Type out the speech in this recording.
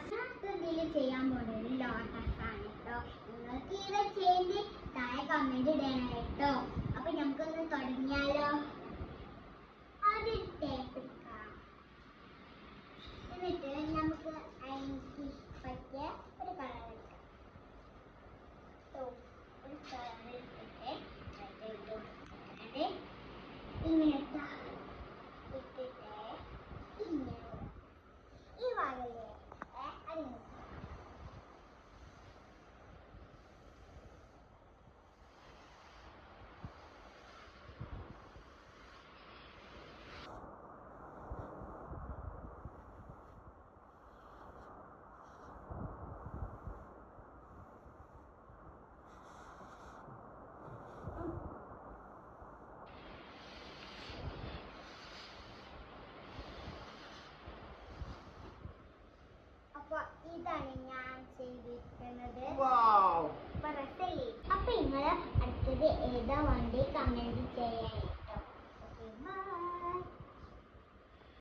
ഇതിൽ ചെയ്യാൻ പോകുന്നത് ലോട്ടസ് ആണ് കേട്ടോ. നിങ്ങൾക്ക് ഇത് ചെയ്ത് താഴെ കമന്റ് ഇടണം കേട്ടോ. അപ്പൊ നമുക്കൊന്ന് തുടങ്ങിയാലോ. ആദ്യം ടേപ്പ് എടുക്കാം. എന്നിട്ട് നമുക്ക് അതിന് പറ്റിയ ഒരു കളർ എടുക്കാം. ഒരു കളർ എടുത്തിട്ട് ഇങ്ങനെ ഇട്ടിട്ട് ഇങ്ങനെ ഈ ഭാഗല്ലേ അതിന് ഇതാണ് ഞാൻ ചെയ്തിരിക്കുന്നത്. അപ്പൊ നിങ്ങൾ അടുത്തത് ഏതാ വേണ്ടി കമന്റ് ചെയ്യാൻ.